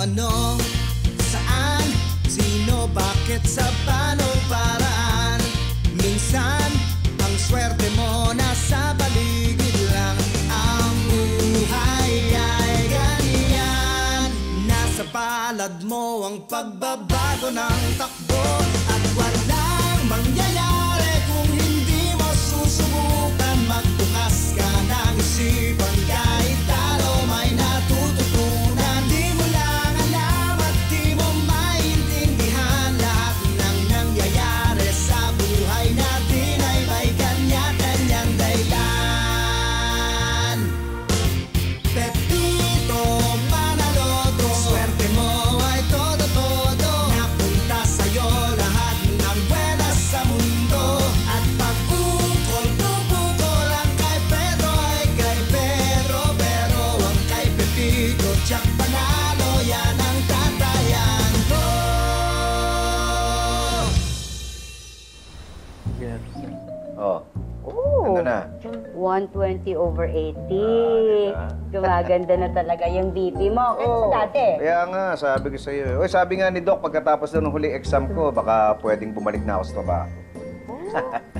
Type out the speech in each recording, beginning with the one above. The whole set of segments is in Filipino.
ano, saan, sino, bakit, sa paano, paraan. Minsan, ang swerte mo nasa paligid lang. Ang buhay ay ganyan. Nasa palad mo ang pagbabago ng takbo. At walang mangyayari kung hindi mo susubukan. Magbukas ka ng isipan, kahit talo may natututunan. Di mo lang alam at di mo maintindihan. Lahat ng nangyayari sa buhay natin ay may kanya-kanyang dahilan. Pepito Manaloto, swerte mo ay todo-todo. Napunta sa'yo lahat ng buenas sa mundo. At pag-ukol-pupukol, ang kay Pedro ay kay Pedro. Pero ang kay Pepito Jack Panalo, yan ang tatayan ko. Oh, Oh, ano na? 120/80. Gumaganda na talaga yung BP mo. Kaya sa dati. Kaya nga, sabi ko sa'yo. Uy, sabi nga ni Doc, pagkatapos na ng huling exam ko, baka pwedeng bumalik na ako sa trabaho.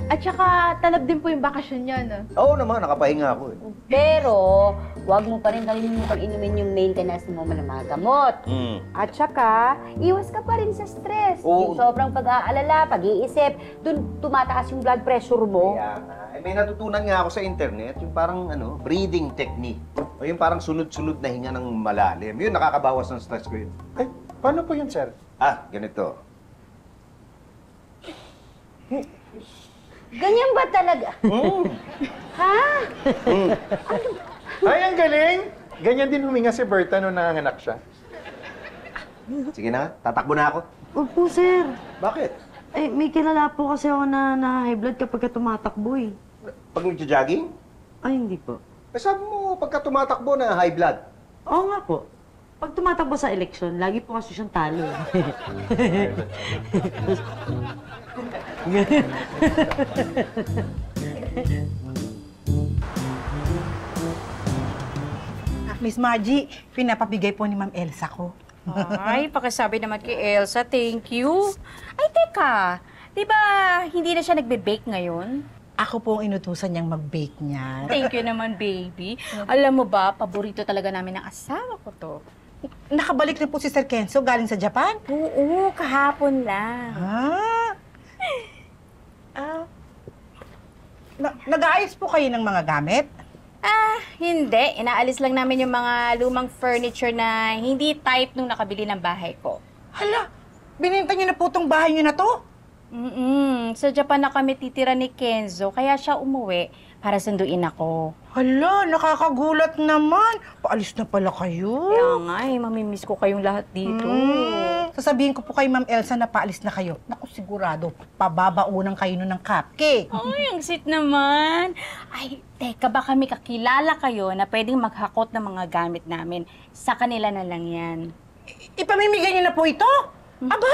At saka, talab din po yung bakasyon niya, no? Oo naman, nakapahinga ako eh. Pero, wag mo pa rin kalimutan inumin yung maintenance mo ng mga gamot. At saka, iwas ka pa rin sa stress. Oo. Yung sobrang pag-aalala, pag-iisip, dun tumataas yung blood pressure mo. Kaya nga. Eh, may natutunan nga ako sa internet, yung parang breathing technique. O yung parang sunod-sunod na hinga ng malalim. Yun, nakakabawas ng stress ko yun. Ay, paano po yun, sir? Ganito. Ganyan ba talaga? Ha? Ay, ang galing! Ganyan din huminga si Berta nung nanganganak siya. Sige na, tatakbo na ako. Opo, sir. Bakit? Eh, may kilala po kasi ako na high blood kapag tumatakbo eh. Pag nagja-jogging? Ay, hindi po. Eh, sabi mo, pagka tumatakbo na high blood. Oo nga po. Pag tumatakbo sa eleksyon, lagi po kasi siyang talo. Miss Margie, pinapabigay po ni Ma'am Elsa ko. Ay, pakisabi naman kay Elsa, thank you. Ay, teka, di ba hindi na siya nagbe-bake ngayon? Ako po ang inutusan niyang mag-bake niya. Thank you naman, baby. Alam mo ba, paborito talaga namin ng asawa ko to. Nakabalik na po si Sir Kenzo galing sa Japan? Oo, kahapon lang. Nag-aayos po kayo ng mga gamit? Hindi. Inaalis lang namin yung mga lumang furniture na hindi type nung nakabili ng bahay ko. Hala, binenta niyo na po itong bahay niyo na to? Sa Japan na kami titira ni Kenzo, kaya siya umuwi para sunduin ako. Hala, nakakagulat naman. Paalis na pala kayo. Kaya nga mamimiss ko kayong lahat dito. Sasabihin ko po kay Ma'am Elsa na paalis na kayo. Naku, sigurado, pababaunan kayo nun ng cupcake. Ay, ang sweet naman. Ay, teka, baka may kakilala kayo na pwedeng maghakot ng mga gamit namin. Sa kanila na lang yan. Ipamimigay niyo na po ito? Aba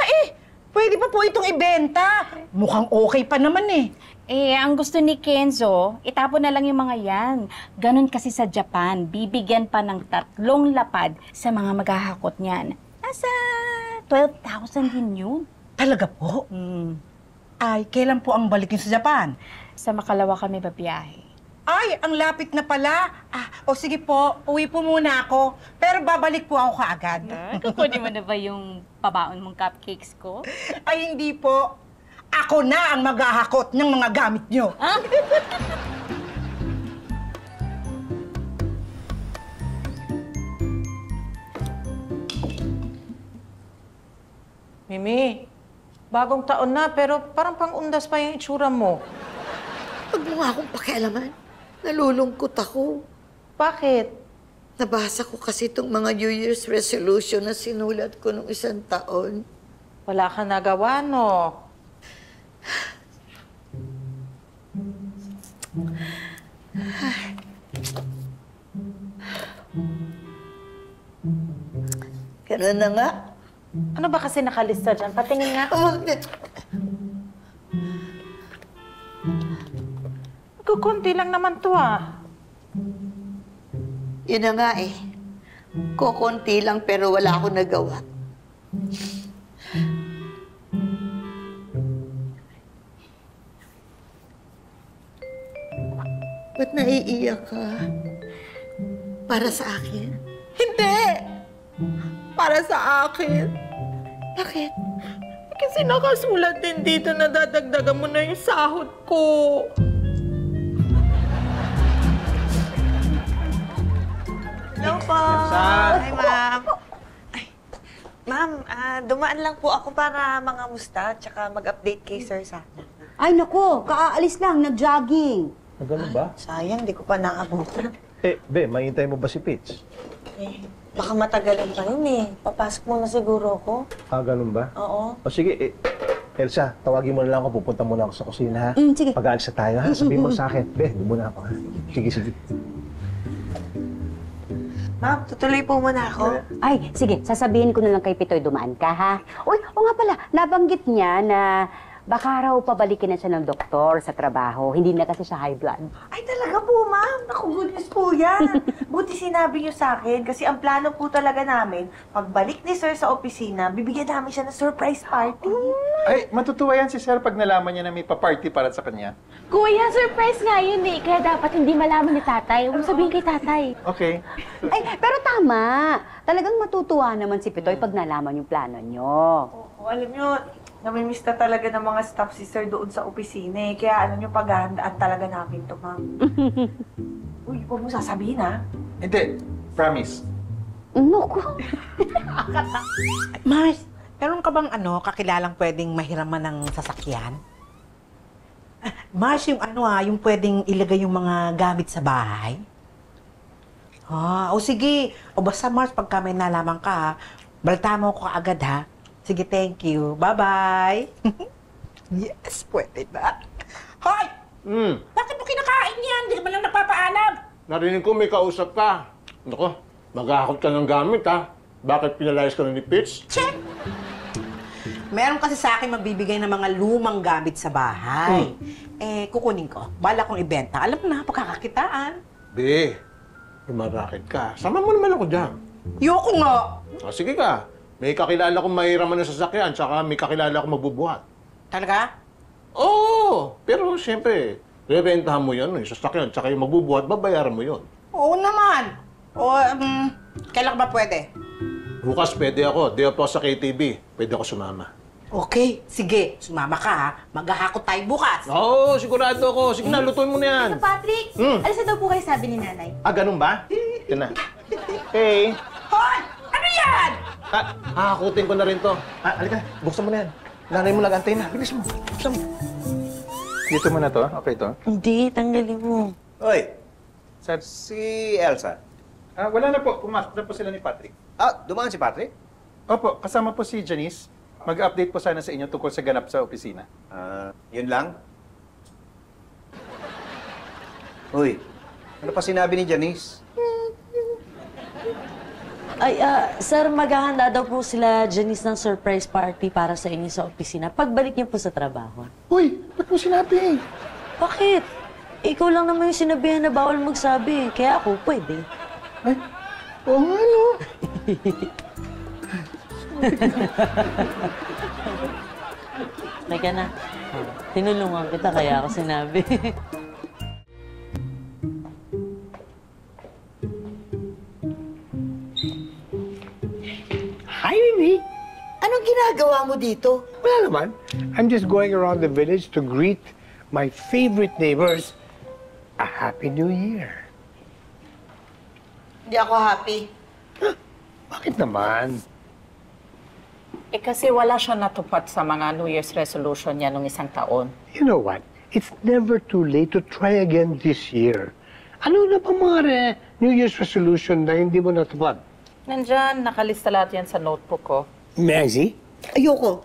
pwede pa po itong ibenta. Mukhang okay pa naman eh. Ang gusto ni Kenzo, itapon na lang yung mga yan. Ganon kasi sa Japan, bibigyan pa ng 3 lapad sa mga maghahakot niyan. Nasa 12,000 din yun. Talaga po? Ay, kailan po ang balik niyo sa Japan? Sa Makalawa kami babiyahe. Ay, ang lapit na pala. O sige po, uwi po muna ako. Pero babalik po ako kaagad. Kukunin mo na ba yung pabaon mong cupcakes ko? Ay, hindi po. Ako na ang maghahakot ng mga gamit niyo. Mimi, bagong taon na pero parang pang-undas pa yung itsura mo. Huwag mo nga akong pakialaman. Nalulungkot ako. Bakit? Nabasa ko kasi itong mga New Year's resolution na sinulat ko nung 1 taon. Wala ka nagawa, no? Ganun na nga. Ano ba kasi nakalista dyan? Patingin nga. Kukunti lang naman to, Yun na nga eh. Kukunti lang pero wala akong nagawa. Ba't naiiyak ka? Para sa akin? Hindi! Para sa akin. Bakit? Kasi nakasulat din dito na dadagdagan mo na yung sahod ko. Hello po. Hi, ma'am. Ay, ma'am, dumaan lang po ako para mangamusta tsaka mag-update kay sir sana. Ay, naku, kaaalis lang, nag-jogging. Ganun ba? Sayang, di ko pa naabutan. Be, mahintay mo ba si Pitch? Eh, baka matagalan pa yun eh. Papasok mo na siguro ako. Ganun ba? Oo. O sige, Elsa, tawagin mo na lang ako. Pupunta muna ako sa kusina, ha? Sige. Pag-aalis na tayo, ha? Sabihin mo sa akin. Be, doon muna ako, ha? Sige. Ma'am, tutuloy po muna ako. Ay, sige, sasabihin ko na lang kay Pitoy dumaan ka, ha? Uy, o nga pala, nabanggit niya na baka raw pabalikin na siya ng doktor sa trabaho. Hindi na kasi siya high blood. Ay, talaga po, ma'am. Naku, good news po yan. Buti sinabi niyo sa akin kasi ang plano po talaga namin, pagbalik ni sir sa opisina, bibigyan namin siya ng surprise party. Ay, matutuwa yan si Sir pag nalaman niya na may pa-party para sa kanya. Kuya, surprise nga yun eh. Kaya dapat hindi malaman ni tatay. Huwag mo sabihin kay tatay. Okay. Ay, pero tama. Talagang matutuwa naman si Pitoy pag nalaman yung plano niyo. Oo, alam niyo, namimiss na talaga ng mga staff si sir doon sa opisina eh. Kaya alam niyo, paghahandaan talaga namin to, ma'am. Uy, huwag mo sasabihin, ha? Hindi. Promise. Naku. Mars, meron ka bang kakilalang pwedeng mahiraman ng sasakyan? Mars, yung yung pwedeng ilagay yung mga gamit sa bahay? O sige. O basta Mars, pagka may nalaman ka, ha, balita mo ko agad, ha? Sige, thank you. Bye-bye. Yes, pwede na. Hoy! Bakit mo kinakain yan? Hindi ka ba lang napapaalam? Narinig ko may kausap ka. Naku, maghahakot ka ng gamit, ha? Bakit pinalayas ka na ni Pitch? Check! Meron kasi sa akin magbibigay ng mga lumang gamit sa bahay. Kukunin ko. Bala kong ibenta. Alam mo na, pagkakakitaan. Be, lumarakit ka. Sama mo naman ako dyan. Yoko nga. Sige ka. May kakilala kong mahiraman ng sasakyan, tsaka may kakilala akong magbubuhat. Talaga? Oo! Pero siyempre, rebentahan mo yan, yung sasakyan, tsaka yung magbubuhat, babayaran mo yun. Oo naman. Kailan ka ba pwede? Bukas pwede ako. Day off ako sa KTV. Pwede ako sumama. Okay, sige. Sumama ka, ha? Maghahakot tayo bukas. Oo, sigurado ako. Sige na, lutuin mo na yan. Tito Patrick, alis na daw po kayo sabi ni nanay. Ganun ba? Ito na. Hey! Hoy! Ano yan? Hahakutin ko na rin to. Halika, buksan mo na yan. Nanay mo nag-antay na. Bilis mo. Buksan mo. Dito mo na to? Okay to? Hindi, tanggalin mo. Oy, Sir, si Elsa. wala na po. Pumasok na po sila ni Patrick. Dumaan si Patrick? Opo, kasama po si Janice. Mag-update po sana sa inyo tungkol sa ganap sa opisina. Yun lang? Uy, ano pa sinabi ni Janice? Ay, sir, maghahanda daw po sila, Janice, ng surprise party para sa inyo sa opisina. Pagbalik niyo po sa trabaho. Uy, ba't mo sinabi? Bakit? Ikaw lang naman yung sinabihan na bawal magsabi. Kaya ako, pwede. Ay, oo nga, no? Teka na. Tinulungan kita, kaya ako sinabi. Hi, Mimi. Anong ginagawa mo dito? Wala naman. I'm just going around the village to greet my favorite neighbors a Happy New Year. Hindi ako happy. Bakit naman? Kasi wala siya natupad sa mga New Year's resolution niya nung isang taon. You know what? It's never too late to try again this year. Ano na ba mga New Year's resolution na hindi mo natupad? Nandyan, nakalista lahat yan sa notebook ko. May I see? Ayoko.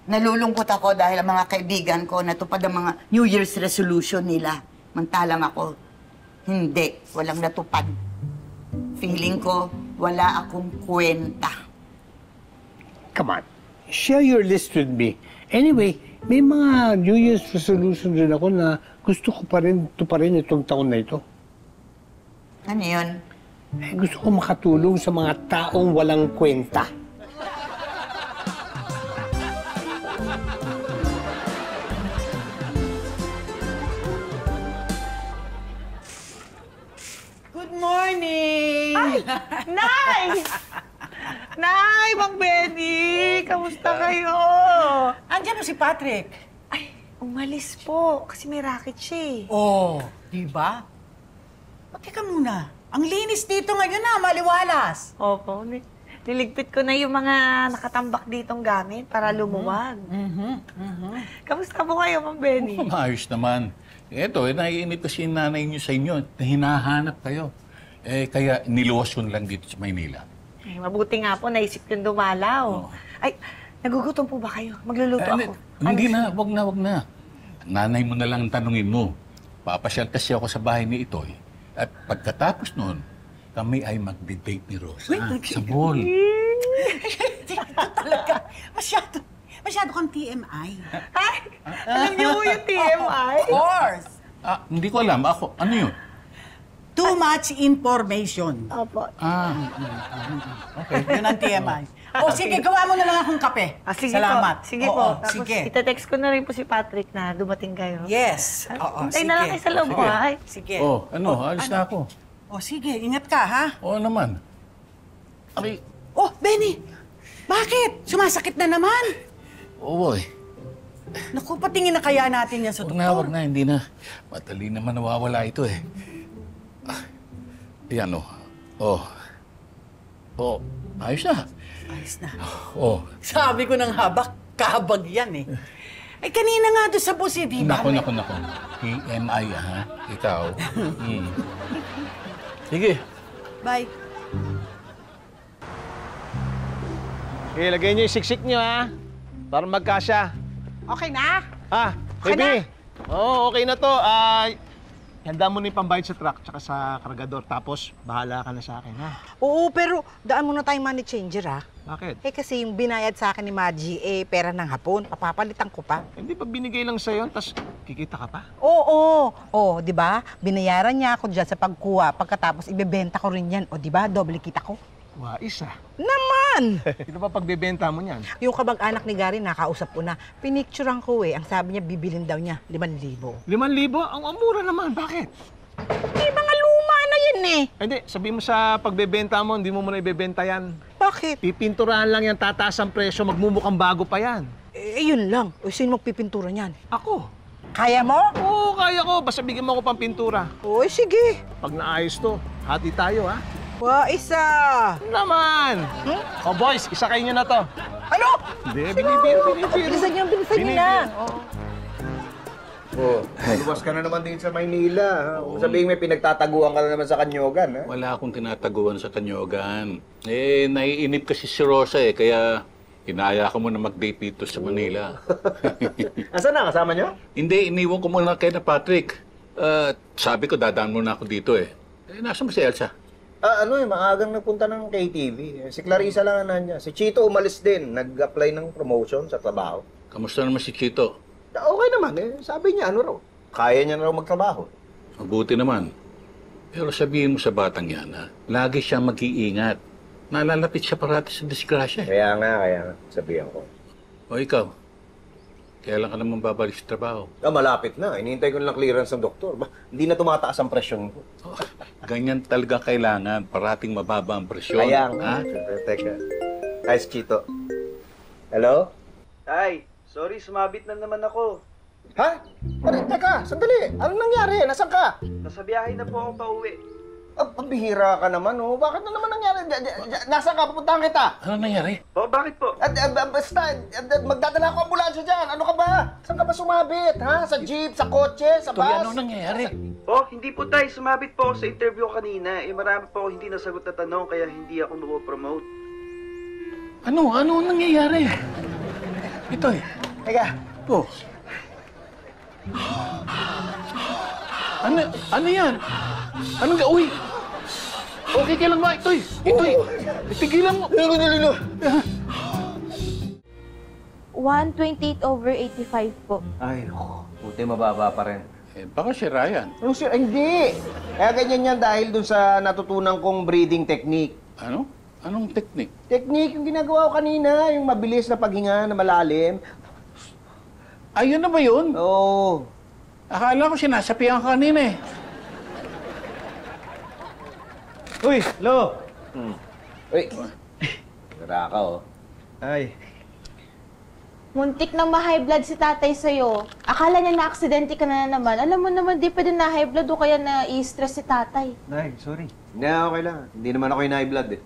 Nalulungkot ako dahil ang mga kaibigan ko natupad ang mga New Year's resolution nila. Mantalang ako, hindi, walang natupad. Feeling ko, wala akong kwenta. Come on. Share your list with me. Anyway, may mga New Year's resolution din ako na gusto ko pa rin tuparin itong taon na ito. Ano yun? Eh, gusto ko makatulong sa mga taong walang kwenta. Good morning! Ay! Nay! Nay, Mang Benny! Kamusta kayo? Andiyan na si Patrick. Ay, umalis po. Kasi may racket siya eh. Oh, di ba? Teka muna. Ang linis dito ngayon na, maliwalas. Opo. Niligpit ko na yung mga nakatambak ditong gamit para lumuwag. Kamusta po kayo, Mang Benny? Maayos naman. Eto, naiinip kasi yung nanay niyo sa inyo na hinahanap kayo. Eh, kaya niluwas yun lang dito sa Maynila. Ay, mabuti nga po, naisip yung dumalaw. Ay, nagugutom po ba kayo? Magluluto ako. Hindi na, wag na. Nanay mo na lang ang tanungin mo. Papasyal kasi ako sa bahay ni Itoy. At pagkatapos noon, kami ay magde-date ni Rosa sa mall. Talaga, masyado kang TMI. Ay, alam niyo po yung TMI? Of course. Hindi ko alam. Ako, ano yun? Too much information. Opo. Okay. Yun ang TMI. O sige, gawa mo na lang akong kape. Sige Salamat. po. Sige Oo, po. Tapos sige. itetext ko na rin po si Patrick na dumating kayo. Yes. Oo, Hintay na lang kayo sa loob Sige. ko, ay. Sige. Oh, alis na ako. O sige, ingat ka, ha? Oo naman. Aray, Oh, Benny! Bakit? Sumasakit na naman. boy. Naku, patingin na kaya natin yan sa doktor. Wag na, hindi na. Madali naman nawawala ito eh. Yan oh. Ayos na. Ayos na. Oh. Sabi ko ng habak, kabag yan eh. Ay, kanina nga doon sa bus eh, di ba? Nako. TMI ha? Ikaw. Sige. Bye. Okay, lagay niyo yung siksik niyo, ha? Para magkasya. Okay na? Okay baby. Oo, okay na to. Handa mo na yung pambayad sa truck tsaka sa kargador. Tapos, bahala ka na sa akin, ha? Oo, pero daan muna tayong money changer, ha? Bakit? Eh, kasi yung binayad sa akin ni Maggie, pera ng hapon. Papapalitan ko pa. Hindi pa binigay lang sa'yo, tapos kikita ka pa? Oo. Oh, di ba? Binayaran niya ako dyan sa pagkuha. Pagkatapos, ibebenta ko rin yan. O, di ba? Doble kita ko. Wais, Naman! Ito ba pagbebenta mo niyan? Yung kabag-anak ni Gary, nakausap ko na. Pinicturean ko eh. Ang sabi niya, bibilin daw niya 5,000. 5,000? Ang mura naman. Bakit? Mga luma na yan eh. Hindi, sabi mo sa pagbebenta mo, hindi mo muna ibebenta yan. Bakit? Pipinturahan lang yan, tataas ang presyo, magmumukhang bago pa yan. Yun lang. O, sino magpipintura niyan? Ako. Kaya mo? Oo, kaya ko. Basta bigyan mo ako pang pintura. Uy, sige. Pag naayos to, hati tayo, ha? Isa! Naman! Oh, boys, isakay nyo na to. Ano? Hindi, binibiro. Bilisan niyo na. Luwas ka na naman din sa Maynila. Ha? Kung sabihin may pinagtataguan ka na naman sa Kanyogan. Ha? Wala akong tinataguan sa Kanyogan. Eh, naiinip kasi si Rosa eh, kaya inaya ko muna mag-date dito sa Manila. Asan na? Kasama nyo? Hindi, iniwan ko muna kay na Patrick. Sabi ko, dadaan muna ako dito eh. Nasa mo si Elsa? Maagang nagpunta ng KTV. Si Clarissa lang ang nandiyan. Si Chito umalis din. Nag-apply ng promotion sa trabaho. Kamusta naman si Chito? Okay naman eh. Sabi niya, kaya niya na raw magtrabaho. Mabuti naman. Pero sabihin mo sa batang yan, ha? Lagi siya mag-iingat. Nalalapit siya parati sa disgrasya. Kaya nga. Sabihan ko. O ikaw, kailan ka naman babalik sa trabaho? Malapit na. Inihintay ko lang clearance ng doktor. Hindi na tumataas ang presyon ko. Ganyan talaga kailangan. Parating mababa ang presyon. Kaya nga. Teka. Hi, Chito. Hello? Ay, sorry, sumabit na naman ako. Ha? Teka, sandali. Anong nangyari? Nasaan ka? Nasa biyahe na po ako pauwi. Pambihira ka naman, Bakit na naman nangyari? Nasaan ka? Pupuntahan kita. Ano nangyari? Bakit po? Basta, magdadala ako ambulansya dyan. Ano ka ba? Saan ka ba sumabit? Ha? Sa jeep, sa kotse, sa bus? Ano nangyayari? Hindi po tayo. Sumabit po ako sa interview kanina. Marami po ako hindi nasagot na tanong kaya hindi ako promote. Ano nangyayari? Ito eh. Teka. Oh. Ano yan? Anong uy! Okay ka lang ba? Itoy! Tigilan mo! 128/85 po. Ay, buti mababa pa rin. Baka si Ryan. Ano si... Hindi! Kaya ganyan yan dahil dun sa natutunan kong breathing technique. Ano? Anong technique? Technique yung ginagawa ko kanina, yung mabilis na paghinga na malalim. Ayun na ba yun? Oo. Akala ko sinasapian ka kanina eh. Uy, Lo! Uy. Tara ka, oh. Ay. Muntik nang ma-high blood si tatay sa'yo. Akala niya na-aksidente ka na naman. Alam mo naman, di pwede na-high blood o kaya na-i-stress si tatay. Nay, sorry. Hindi, okay lang. Hindi naman ako yung high blood eh.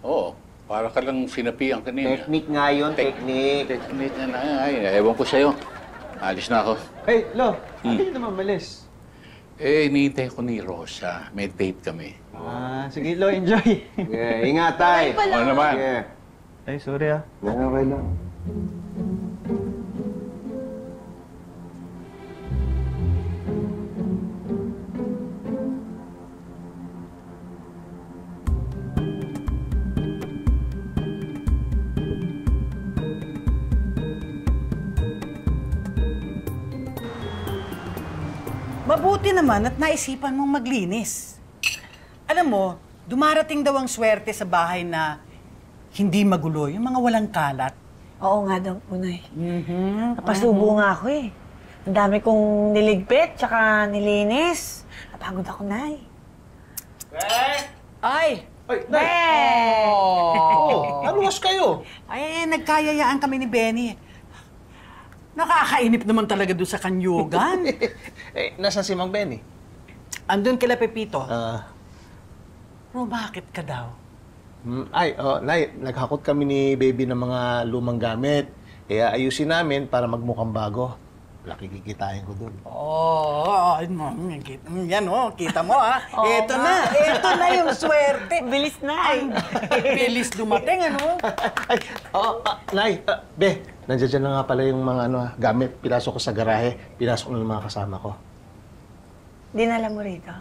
Oo. Para ka lang sinapian kanina. Technique nga yun, technique. Technique na. Ay, ewan ko sa'yo. Alis na ako. Hey, Lo, hindi naman malis. Hinihintay ko ni Rosa. May date kami. Sige, Lo, enjoy. Yeah, ingat, tay. Oo naman. Yeah. Ay, sorry ah. Okay lang. Mabuti naman at naisipan mong maglinis. Alam mo, dumarating daw ang swerte sa bahay na hindi magulo, yung mga walang kalat. Oo nga daw po, Nay. Napasubo nga ako eh. Ang dami kong niligpit, tsaka nilinis. Napagod ako, Nay. Ay! Ay, Nay! Oh! Aluwas kayo! Ay, nagkayayaan kami ni Benny. Nakakainip naman talaga doon sa kanyugan. Nasaan si Mang Benny? Andun kila Pepito. Pero bakit ka daw? Nay, naghakot kami ni Baby ng mga lumang gamit. Kaya ayusin namin para magmukhang bago. Laki kikitain ko doon. Yan kita mo ha. Ito na yung swerte. Bilis na. Bilis dumating, ano? Nay, Be, nandiyan na nga pala yung mga gamit. Pinasok ko sa garahe. Pinasok na ng mga kasama ko. Dinala mo rito?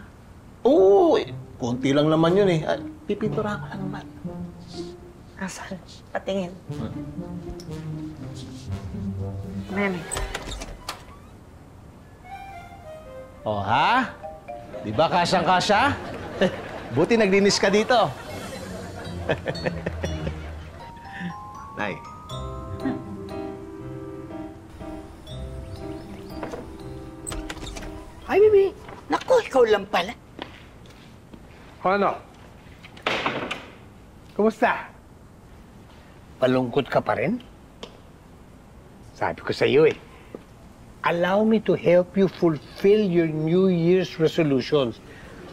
Oo, konti lang naman yun eh. Pipinturahan ko lang naman. Asan? Patingin. Meme. Oh, ha? Di ba kasyang-kasya? Buti naglinis ka dito. Nay. Ay, Mimi. Naku, ikaw lang pala. Ano? Kumusta? Palungkot ka pa rin? Sabi ko sa iyo eh. Allow me to help you fulfill your New Year's resolutions.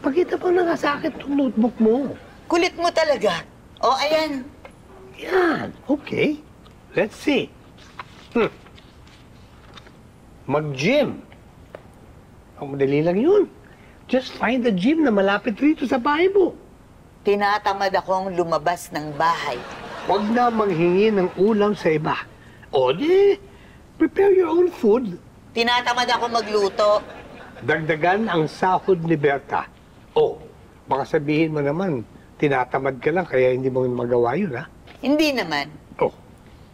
Pakita pa na nga sa akin itong notebook mo. Kulit mo talaga. O, ayan. Yan. Okay. Let's see. Mag-gym. Ang madali lang yun. Just find a gym na malapit rito sa bahay mo. Tinatamad akong lumabas ng bahay. Huwag na manghingi ng ulam sa iba. O di, prepare your own food. Tinatamad ako magluto. Dagdagan ang sahod ni Berta. O, baka sabihin mo naman, tinatamad ka lang kaya hindi mo magawa yun, ha? Hindi naman. O,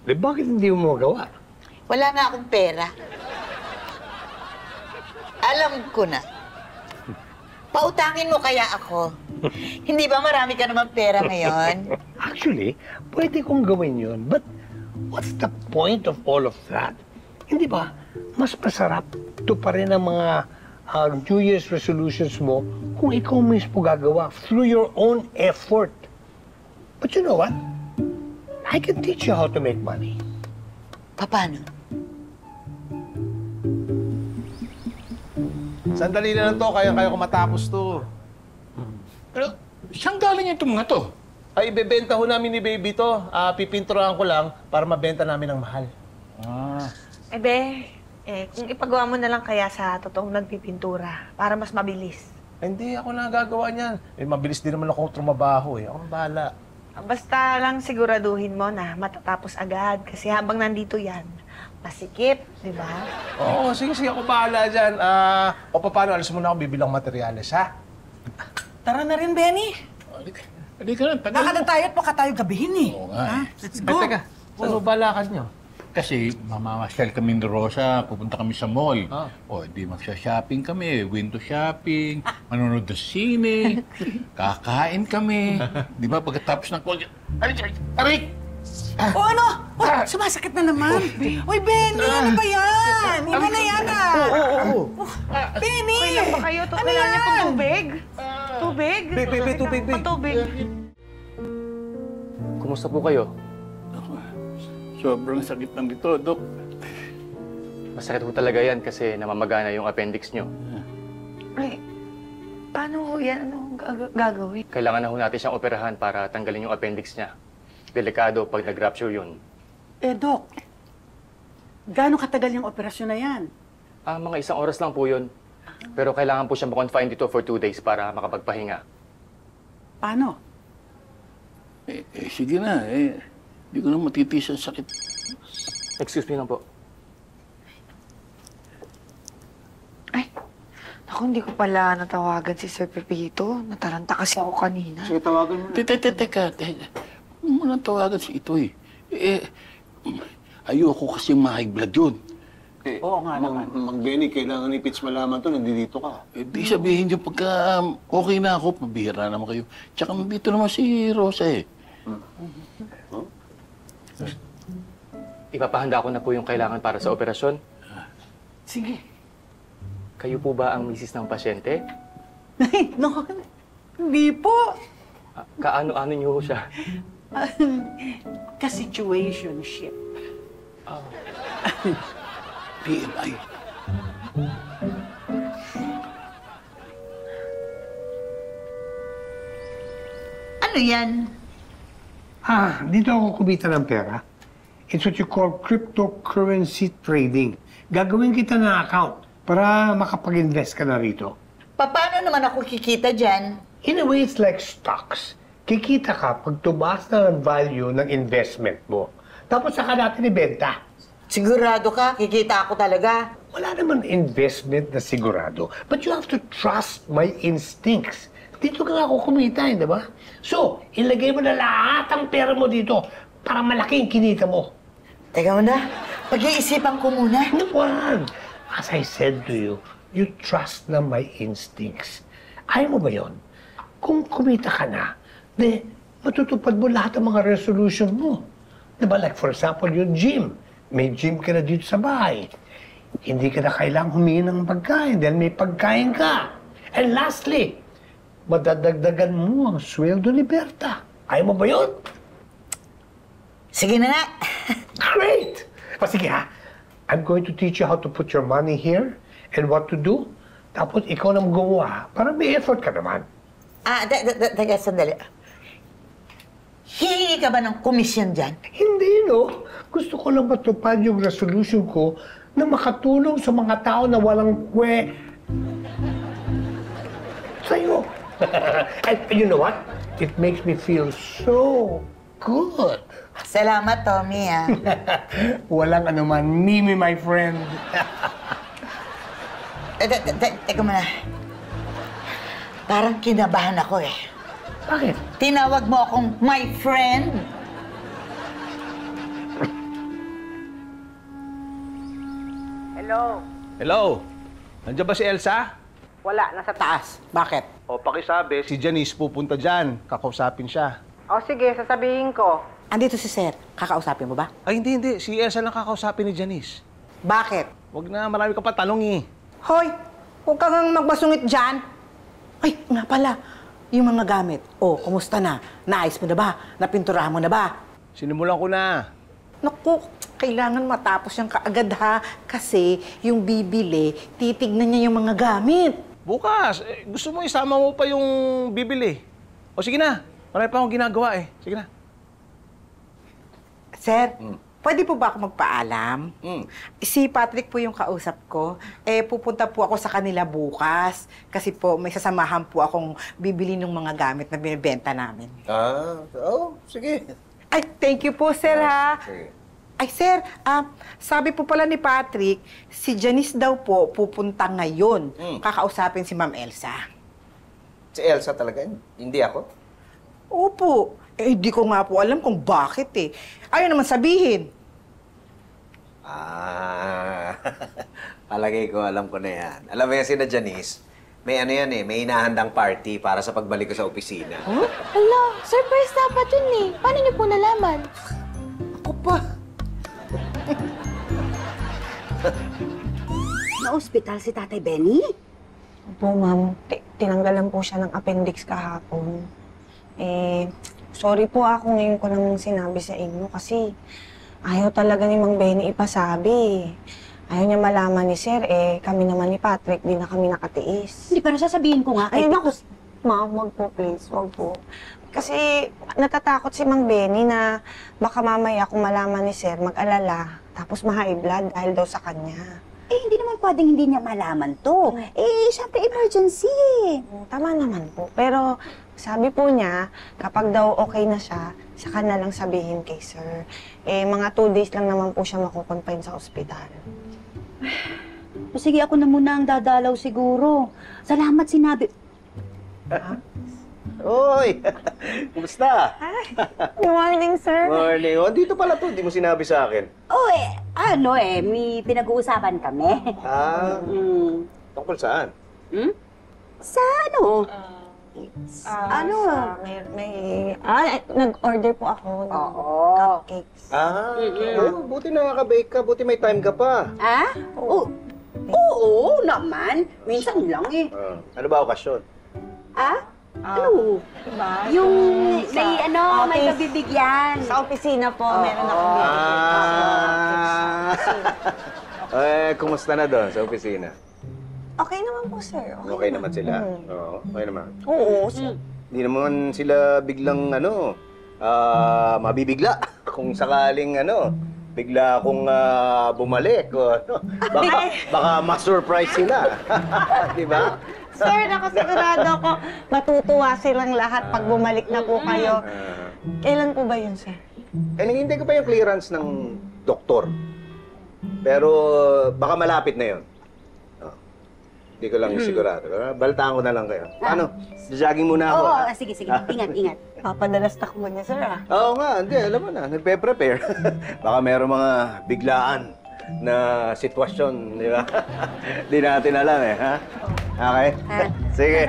di bakit hindi mo magawa? Wala nga akong pera. Alam ko na. Pautangin mo kaya ako. Hindi ba marami ka naman pera ngayon? Actually, pwede kong gawin yun. But what's the point of all of that? Hindi ba, mas masarap tuparin ang mga New Year's resolutions mo kung ikaw mismo gagawa through your own effort. But you know what? I can teach you how to make money. Paano? Sandali na lang to, kaya ko matapos to. Pero, saan galing itong mga to? Ay, ibebenta ho namin ni Baby to. Pipinturahan ko lang para mabenta namin ng mahal. Kung ipagawa mo na lang kaya sa totoong nagpipintura para mas mabilis. Hindi, ako na gagawa niyan. Mabilis din naman ako trumabaho eh. Ako ang bahala. Basta lang siguraduhin mo na matatapos agad kasi habang nandito yan, masikip, di ba? Oo, sige, ako bahala dyan. Paano, alis muna ako bibilang materyales, ha? Tara na rin, Benny. Halika na, tagal Baka na tayo at baka tayo gabihin eh. Oo nga. Let's go. Teka, saan mo ba lakad nyo? Kasi mamamasyal kami ni Rosa, pupunta kami sa mall. O, di magsha-shopping kami, window shopping, manonood ng sine, kakain kami. Di ba, pagkatapos ng call, Arik! O ano? Uy, sumasakit na naman. Uy, Benny, ano ba yan? Iba na yan ah. Benny! Okay lang ba kayo? Kailangan niyo pang tubig? Tubig? Tubig. Patubig. Kumusta po kayo? Sobrang sakit ng dito, Dok. Masakit po talaga yan kasi namamagana yung appendix nyo. Ay, paano ho yan? Anong gagawin? Kailangan na ho natin siyang operahan para tanggalin yung appendix niya. Delikado pag nag-rupture yun. Doc, gaano katagal yung operasyon na yan? Mga 1 oras lang po yun. Pero kailangan po siyang ma-confine dito for 2 days para makapagpahinga. Paano? Sige na, Hindi ko na matitiis ang sakit. Excuse me lang po. Naku, hindi ko pala natawagan si Sir Pepito. Nataranta kasi ako kanina. Sige, tawagan mo. Teka. Huwag mo nang tawagan si Itoy. Ayoko kasi ma-high blood yun. Oo nga naman. Mang Benny, kailangan ni Pitch malaman to, nandito ka. Di sabihin niyo pagka okay na ako, pabihira naman kayo. Tsaka nandito naman si Rosa Ipapahanda ko na po yung kailangan para sa operasyon. Sige. Kayo po ba ang misis ng pasyente? No, hindi po. Kaano-ano niyo ho siya? Ka-situationship. PMI. Ano yan? Dito ako kumita ng pera. It's what you call cryptocurrency trading. Gagawin kita ng account para makapag-invest ka na rito. Paano naman ako kikita dyan? In a way, it's like stocks. Kikita ka pag tumaas na ang value ng investment mo. Tapos saka natin ibenta. Sigurado ka? Kikita ako talaga? Wala naman investment na sigurado. But you have to trust my instincts. Dito ka nga ako kumita, di ba? So, ilagay mo na lahat ang pera mo dito para malaki ang kinita mo. Teka muna, pag-iisipan ko muna. Naman! As I said to you, you trust na my instincts. Ayaw mo ba yun? Kung kumita ka na, matutupad mo lahat ng mga resolution mo. Diba? Like for example, yung gym. May gym ka na dito sa bahay. Hindi ka na kailangang humingi ng pagkain dahil may pagkain ka. And lastly, madadagdagan mo ang sweldo ni Berta. Ayaw mo ba yun? Sige na nga. Great! Sige ha, I'm going to teach you how to put your money here and what to do. Tapos ikaw na gumawa para may effort ka naman. Teka, sandali. Hihingi ka ba ng komisyon dyan? Hindi, no. Gusto ko lang matupad yung resolution ko na makatulong sa mga tao na walang kwe sa'yo. And you know what? It makes me feel so good. Salamat, Tommy, Walang anuman. Mimi, my friend. Teka muna. Parang kinabahan ako Bakit? Tinawag mo akong my friend. Hello? Hello? Nandiyan ba si Elsa? Wala, nasa taas. Bakit? O pakisabi, si Janice pupunta dyan. Kakausapin siya. O sige, sasabihin ko. Andito si Sir. Kakausapin mo ba? Ay, hindi. Si Elsa lang kakausapin ni Janice. Bakit? Huwag na, marami ka pa tanong eh. Hoy! Huwag kang magmasungit dyan. Ay, nga pala. Yung mga gamit. O, kumusta na? Naayos mo na ba? Napinturahan mo na ba? Sinimulan ko na. Naku, kailangan matapos yung kaagad ha. Kasi yung bibili, titignan niya yung mga gamit. Bukas. Gusto mo isama mo pa yung bibili. O sige na. Marami pa akong ginagawa eh. Sige na. Sir, pwede po ba ako magpaalam? Si Patrick po yung kausap ko. Pupunta po ako sa kanila bukas. Kasi po, may sasamahan po akong bibili ng mga gamit na binibenta namin. Sige. Ay, thank you po, sir, ha? Sige. Ay, sir, sabi po pala ni Patrick, si Janice daw po pupunta ngayon. Kakausapin si Ma'am Elsa. Si Elsa talaga? Hindi ako? Opo. Hindi ko nga po alam kung bakit eh. Ayaw naman sabihin. Palagay ko, alam ko na yan. Alam mo yan, sina Janice, may ano yan eh, may inahandang party para sa pagbalik ko sa opisina. Huh? Hala, surprise dapat yun eh. Paano niyo po nalaman? Ako pa. Na-ospital si Tatay Benny? Opo, ma'am. Tinanggalan po siya ng appendix kahapon. Sorry po ako ngayon ko lang sinabi sa inyo kasi ayaw talaga ni Mang Benny ipasabi. Ayaw niya malaman ni Sir, kami naman ni Patrick, di na kami nakatiis. Hindi, pero sasabihin ko nga. Ay, naku, ma'am, wag po, please, wag po. Kasi natatakot si Mang Benny na baka mamaya kung malaman ni Sir, mag-alala, tapos ma-high blood dahil daw sa kanya. Hindi naman pwedeng hindi niya malaman to. Syempre emergency. Tama naman po. Pero sabi po niya, kapag daw okay na siya, saka na lang sabihin kay Sir. Mga 2 days lang naman po siya makukonfine sa ospital. Sige, ako na muna ang dadalaw siguro. Salamat sinabi. Hoy! Kumusta? Good morning, Sir. Morning. Oh, dito pala to. Di mo sinabi sa akin. May pinag-uusapan kami. Tungkol saan? Sa ano? Nag-order po ako ng cupcakes. Buti nakaka-bake ka. Buti may time ka pa. Oo naman. Minsan lang eh. Ano ba okasyon? Ano? Diba? Yung may kabibigyan. Sa opisina po, meron akong Kumusta na doon sa opisina? Okay naman po, Sir. Okay naman sila? Oo, okay naman. Oo, Sir. Hindi naman sila biglang mabibigla kung sakaling bigla akong bumalik o baka ma-surprise sila. Di ba? Sir, nakasigurado ako matutuwa silang lahat pag bumalik na po kayo. Kailan po ba yun, Sir? Hinihintay ko pa yung clearance ng doktor. Pero baka malapit na yun. Hindi ko lang sigurado. Baltaan ko na lang kayo. Paano? Jogging muna ako. Sige. Ingat. Papadalas takbo niya, Sir, Oo nga, hindi. Alam mo na, nagpe-prepare. Baka meron mga biglaan na sitwasyon, di ba? Di natin alam ha? Okay? Sige.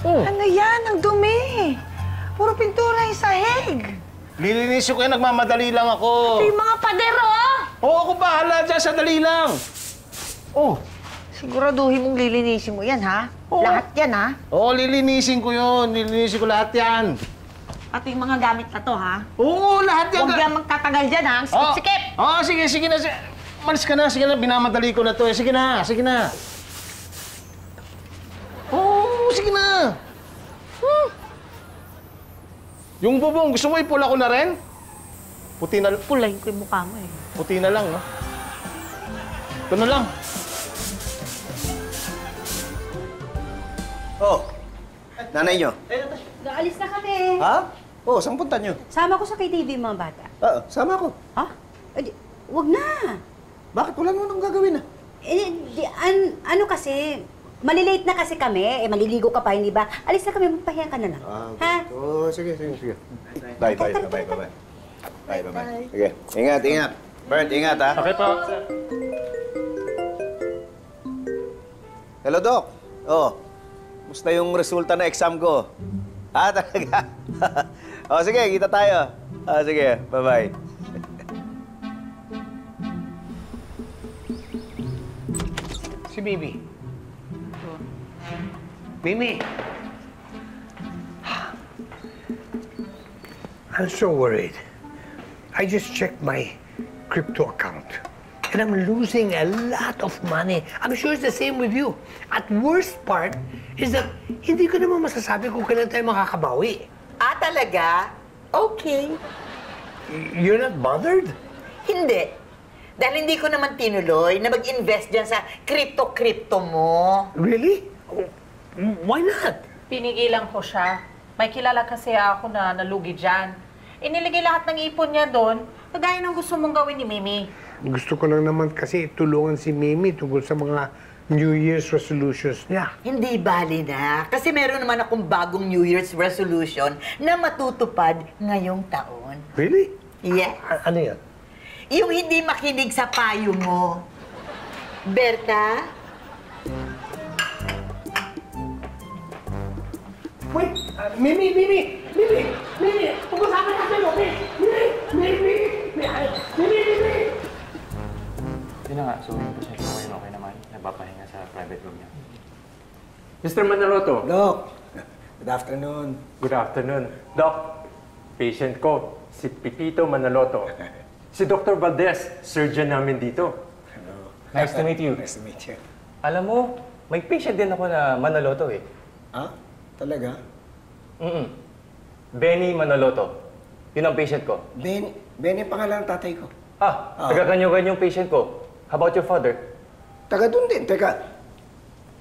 Ano yan? Ang dumi! Puro pintura yung sahig! Lilinis ko kayo, nagmamadali lang ako. Yung mga padero! Oo, ako bahala dyan, sandali lang. Siguraduhin mong lilinisin mo yan, ha? Lahat yan, ha? Oo, lilinisin ko yun. Lilinisin ko lahat yan. Pati yung mga gamit na to, ha? Oo, lahat yan. Huwag yan magtatagal dyan, ha? Sikip-sikip! Oo, sige na. Malis ka na, sige na. Binamadali ko na to. Sige na. Oo, sige na. Yung bubong, gusto mo ipula ko na rin? Puti na lang. Pulahin ko yung mukha mo, eh. Puti na lang, no? Ito na lang. Nanay nyo. Alis na kami. Ha? Saan punta nyo? Sama ko sa KTV mga bata. Sama ko. Wag na. Bakit? Wala naman ang gagawin Ano kasi, malilate na kasi kami. Maliligo ka pa, hindi ba? Alis na kami, magpahinga ka na lang. Ha? Sige. Bye. Sige. Ingat. Bert, ingat ha. Okay po. Hello, Doc. Musta yung resulta na exam ko? Talaga? Sige, kita tayo. Sige, bye-bye. Si Mimi. Mimi. I'm so worried. I just checked my crypto account. And I'm losing a lot of money. I'm sure it's the same with you. At worst part is that hindi ko naman masasabi kung kailan tayo makakabawi. Talaga? Okay. You're not bothered? Hindi. Dahil hindi ko naman tinuloy na mag-invest dyan sa crypto mo. Really? Why not? Pinigilan ko siya. May kilala kasi ako na nalugi dyan. Iniligay lahat ng ipon niya doon, kagaya ng gusto mong gawin ni Mimi. Gusto ko lang naman kasi tulungan si Mimi tungkol sa mga New Year's resolutions niya. Hindi bali na. Kasi meron naman akong bagong New Year's resolution na matutupad ngayong taon. Really? Yes. Ano yan? Yung hindi makinig sa payo mo. Berta? Wait! Mimi! Pag-usapan natin mo! Mimi! Yun na nga, so yung pasyente ko ngayon okay naman. Nagpapahinga sa private room niya. Mr. Manaloto. Doc, good afternoon. Good afternoon. Doc, patient ko, si Pipito Manaloto. Si Dr. Valdez, surgeon namin dito. Hello. Nice to meet you. Nice to meet you. Alam mo, may patient din ako na Manaloto eh. Ah? Talaga? Benny Manaloto. Yun ang patient ko. Benny pangalan ng tatay ko. Taga-ganyo-ganyong patient ko. How about your father? Taga doon din. Teka,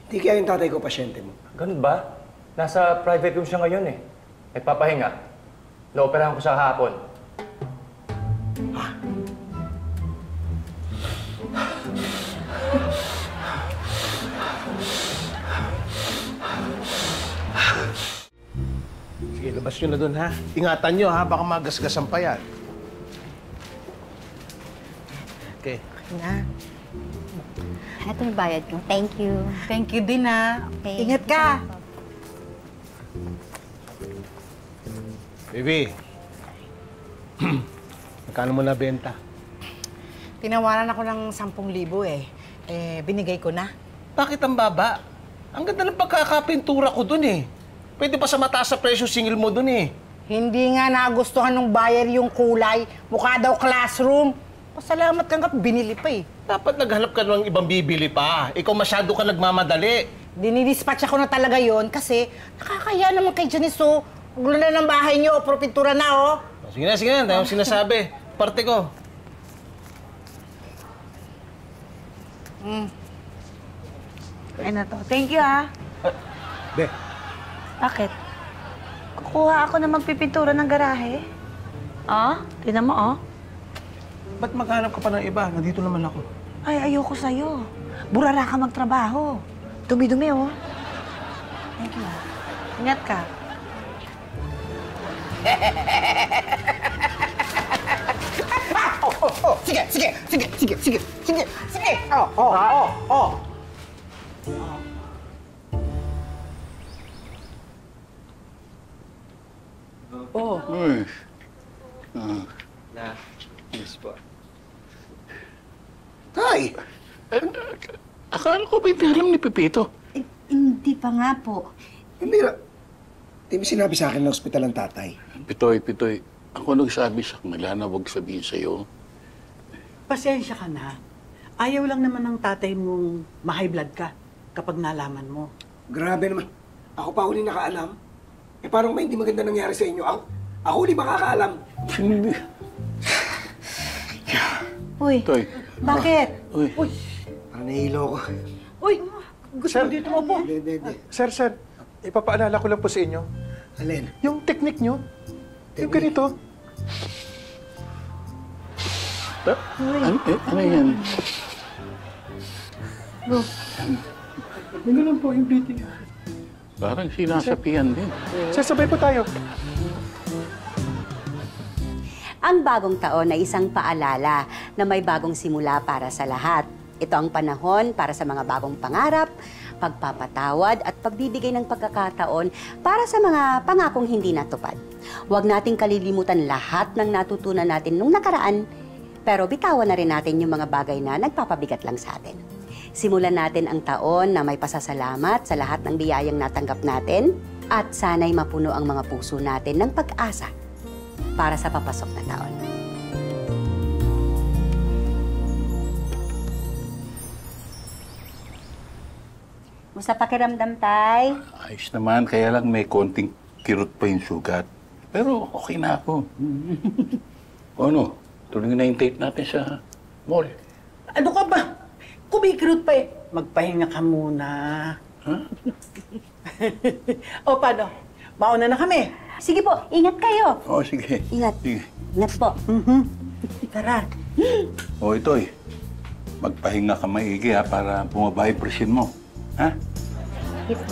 hindi kaya yung tatay ko pasyente mo. Ganun ba? Nasa private room siya ngayon eh. Nagpapahinga. Naoperahan ko siya kahapon. Sige, labas nyo na doon, ha? Ingatan nyo, ha? Baka magasgasan pa yan. Okay. Na. Ito yung bayad ko. Thank you. Thank you din, ha. Okay. Ingat ka. Baby. Magkano mo na benta? Tinawaran ako ng 10,000 eh. Binigay ko na. Bakit ang baba? Ang ganda ng pagkakapintura ko dun eh. Pwede pa sa mataas sa presyo singil mo dun eh. Hindi nga nagustuhan ng buyer yung kulay. Mukha daw classroom. Pasalamat ka nga, binili pa eh. Dapat naghanap ka ng ibang bibili pa. Ikaw masyado ka nagmamadali. Dinidispatch ako na talaga yon kasi nakakaya naman kay Janice, oh. Gulo na ng bahay niyo, o propintura na, oh. Sige na, dahil sinasabi. Parte ko. Ay na to. Thank you, ha. Be. Bakit? Kukuha ako na magpipintura ng garahe. Tignan mo, oh. Ba't maghanap ka pa ng iba? Nandito naman ako. Ay, ayoko sa'yo. Burara ka magtrabaho. Dumi-dumi, oh. Thank you, ha. Ingat ka. Sige. Uy. Yes po. Tay! Akala ko ba hindi alam ni Pepito? Hindi pa nga po. Mira, di ba sinabi sa akin ng ospital ang tatay? Pitoy. Ako nagsabi sa kanila na huwag sabihin sa'yo. Pasensya ka na. Ayaw lang naman ng tatay mong ma-high blood ka kapag nalaman mo. Grabe naman. Ako pa huli nakaalam. Parang may hindi maganda nangyari sa inyo. Ako huli makakaalam. Hindi. Uy, Toy. bakit? Uy. Parang nahihilo ko. Uy, gusto mo dito mo po? Sir, ipapaalala ko lang po sa inyo. Alin? Yung technique nyo. Yung ganito. Ano yan? Yung ganun po yung breathing. Parang sinasapian din. Sir, sabay po tayo. Ang bagong taon ay isang paalala na may bagong simula para sa lahat. Ito ang panahon para sa mga bagong pangarap, pagpapatawad at pagbibigay ng pagkakataon para sa mga pangakong hindi natupad. Huwag nating kalilimutan lahat ng natutunan natin nung nakaraan, pero bitawan na rin natin yung mga bagay na nagpapabigat lang sa atin. Simulan natin ang taon na may pasasalamat sa lahat ng biyayang natanggap natin at sana'y mapuno ang mga puso natin ng pag-asa para sa papasok na taon. Musta pakiramdam, Tay? Ayos naman, kaya lang may konting kirot pa yung sugat. Pero okay na ako. O ano, tuloy na yung date natin sa mall. Ano ka ba? Kumikirot pa eh. Magpahinga ka muna. Huh? O paano? Mauna na kami. Sige po, ingat kayo. Oh, sige. Ingat. Sige. Ingat po. Tara. O, Itoy. Magpahinga ka maigi ha, para bumaba yung presyon mo. Ha? Sige po.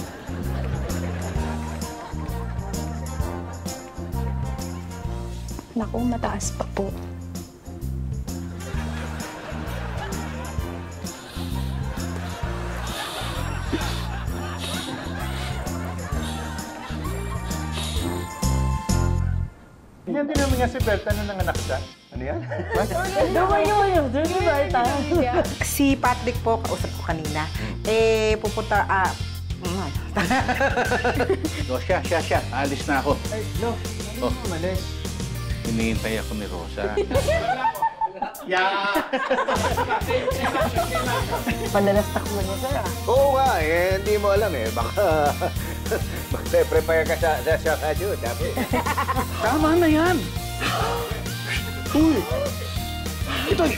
Naku, mataas pa po. Yan din naman nga si Berta na nanganak siya. Ano yan? Si Patrick po, kausap ko kanina. Pupunta, O, siya. Alis na ako. Ay, no. Oh. Umalis. Hinihintay ako ni Rosa. Panalastak mo na, sir. Oo nga, hindi mo alam Baka magpe-prepare ka sa radyo, sabi. Tama na yan. Uy! Itoy!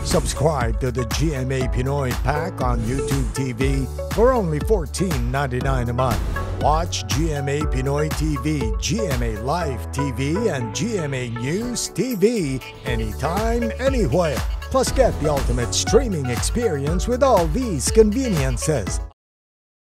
Subscribe to the GMA Pinoy Pack on YouTube TV for only $14.99 a month. Watch GMA Pinoy TV, GMA Live TV, and GMA News TV anytime, anywhere. Plus, get the ultimate streaming experience with all these conveniences.